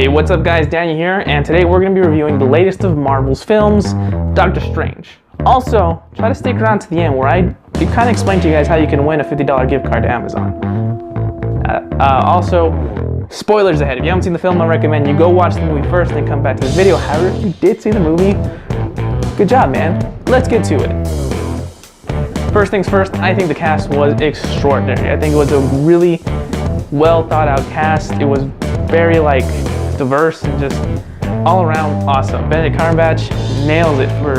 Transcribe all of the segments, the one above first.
Hey, what's up guys, Danny here, and today we're going to be reviewing the latest of Marvel's films, Doctor Strange. Also, try to stick around to the end where I kind of explain to you guys how you can win a $50 gift card to Amazon. Also, spoilers ahead. If you haven't seen the film, I recommend you go watch the movie first and then come back to this video. However, if you did see the movie, good job, man. Let's get to it. First things first, I think the cast was extraordinary. I think it was a really well thought out cast. It was very diverse and just all around awesome. Benedict Cumberbatch nails it for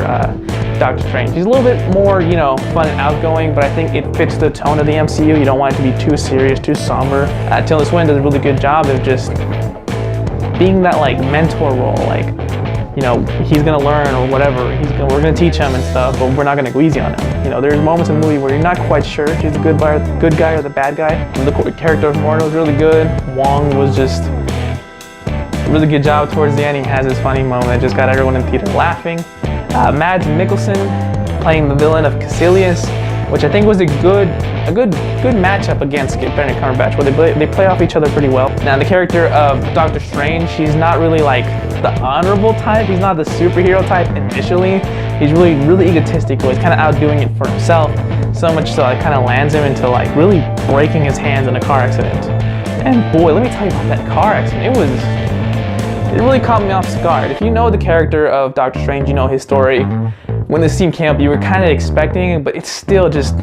Doctor Strange. He's a little bit more, fun and outgoing, but I think it fits the tone of the MCU. You don't want it to be too serious, too somber. Tilda Swinton does a really good job of just being that mentor role. He's gonna learn or whatever. We're gonna teach him and stuff, but we're not gonna go easy on him. There's moments in the movie where you're not quite sure if he's the good guy or the bad guy. The character of Mordo was really good. Wong was just a really good job towards the end. He has his funny moment that just got everyone in theater laughing. Mads Mikkelsen playing the villain of Caecilius, which I think was a good matchup against Benedict Cumberbatch, where they play off each other pretty well. Now the character of Doctor Strange, he's not really the honorable type. He's not the superhero type initially. He's really egotistical. He's kind of outdoing it for himself, so much so it kind of lands him into really breaking his hands in a car accident. And boy, let me tell you about that car accident. It really caught me off guard. If you know the character of Doctor Strange, you know his story. When this scene came up, you were kind of expecting it, but it's still just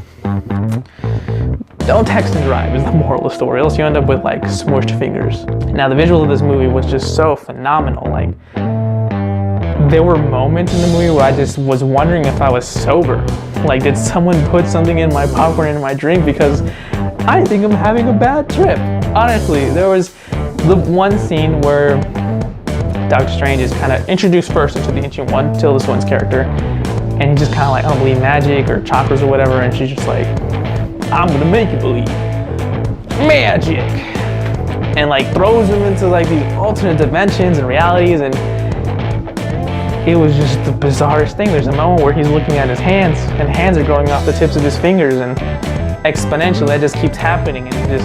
don't text and drive is the moral of the story, else you end up with smushed fingers. Now the visuals of this movie was just so phenomenal. There were moments in the movie where I just was wondering if I was sober. Did someone put something in my popcorn and in my drink, because I think I'm having a bad trip. Honestly, there was the one scene where Doctor Strange is kind of introduced first into the Ancient One, Tilda Swinton's character, and he's just kind of I don't believe magic or chakras or whatever, and she's just I'm gonna make you believe magic, and throws him into these alternate dimensions and realities, and it was just the bizarrest thing. There's a moment where he's looking at his hands, and hands are growing off the tips of his fingers, and exponentially that just keeps happening, and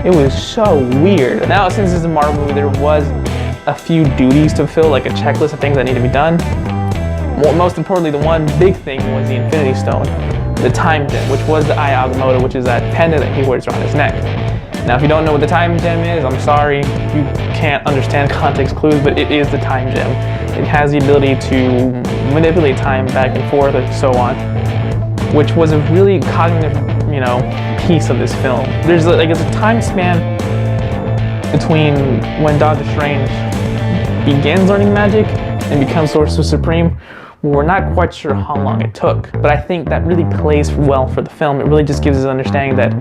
it was so weird. Now, since it's a Marvel movie, there was a few duties to fill, a checklist of things that need to be done. Well, most importantly, the one big thing was the Infinity Stone, the Time Gem, which was the Eye Agamotto, which is that pendant that he wears around his neck. Now, if you don't know what the Time Gem is, I'm sorry, you can't understand context clues, but it is the Time Gem. It has the ability to manipulate time back and forth and so on, which was a really cognitive, piece of this film. There's a time span between when Doctor Strange begins learning magic and becomes Sorcerer Supreme. We're not quite sure how long it took, but I think that really plays well for the film. It really just gives us an understanding that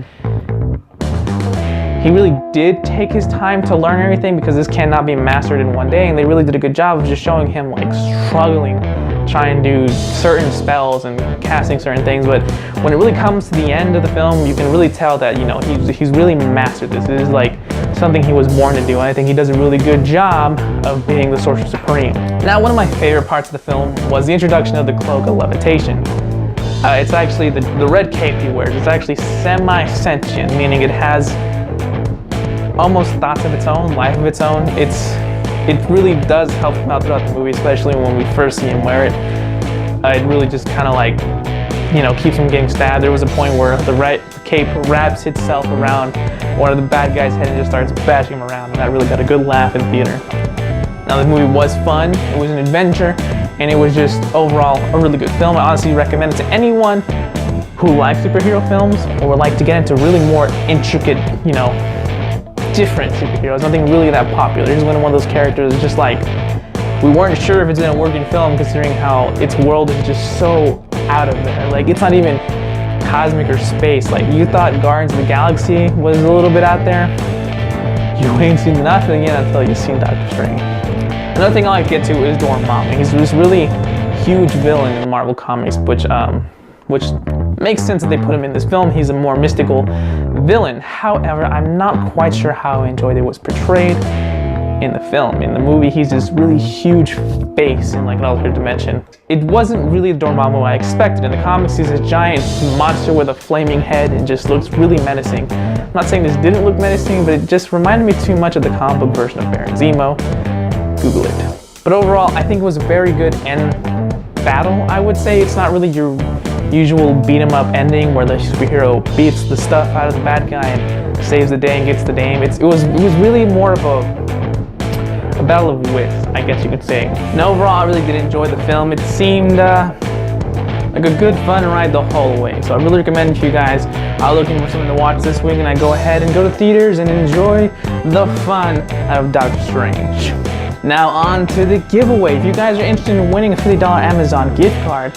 he really did take his time to learn everything, because this cannot be mastered in one day, and they really did a good job of just showing him struggling, trying to do certain spells and casting certain things. But when it really comes to the end of the film, you can really tell that he's really mastered this. It is something he was born to do, and I think he does a really good job of being the Sorcerer Supreme. Now, one of my favorite parts of the film was the introduction of the Cloak of Levitation. It's actually the red cape he wears. It's actually semi-sentient, meaning it has almost thoughts of its own, life of its own. It really does help him out throughout the movie, especially when we first see him wear it. It really just kind of keeps him getting stabbed. There was a point where the cape wraps itself around one of the bad guys' head and just starts bashing him around, and that really got a good laugh in theater. Now, the movie was fun, it was an adventure, and it was just overall a really good film. I honestly recommend it to anyone who likes superhero films or would like to get into really more intricate, different superheroes, nothing really that popular. He's one of those characters just we weren't sure if it's gonna work in film, considering how its world is just so out of there. It's not even cosmic or space. You thought Guardians of the Galaxy was a little bit out there. You ain't seen nothing yet until you've seen Doctor Strange. Another thing I like to get to is Dormammu. He's this really huge villain in Marvel Comics, which makes sense that they put him in this film. He's a more mystical villain. However, I'm not quite sure how I enjoyed it was portrayed. in the film. In the movie, he's this really huge face in like an alternate dimension. It wasn't really the Dormammu I expected. In the comics, he's a giant monster with a flaming head and just looks really menacing. I'm not saying this didn't look menacing, but it just reminded me too much of the comic book version of Baron Zemo. Google it. But overall, I think it was a very good end battle, I would say. It's not really your usual beat 'em up ending where the superhero beats the stuff out of the bad guy and saves the day and gets the name. It was really more of a battle of wits, I guess you could say. And overall, I really did enjoy the film. It seemed like a good fun ride the whole way. So I really recommend if you guys are looking for something to watch this week, and I go ahead and go to theaters and enjoy the fun of Doctor Strange. Now on to the giveaway. If you guys are interested in winning a $50 Amazon gift card,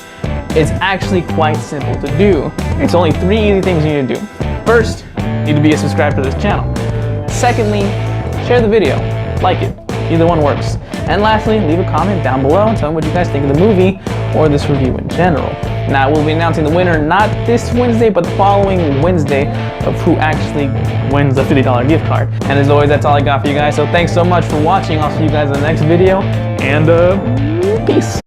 it's actually quite simple to do. It's only 3 easy things you need to do. First, you need to be a subscriber to this channel. Secondly, share the video, like it. Either one works. And lastly, leave a comment down below and tell me what you guys think of the movie or this review in general. Now, we'll be announcing the winner not this Wednesday, but the following Wednesday of who actually wins the $50 gift card. And as always, that's all I got for you guys. So thanks so much for watching. I'll see you guys in the next video, and peace.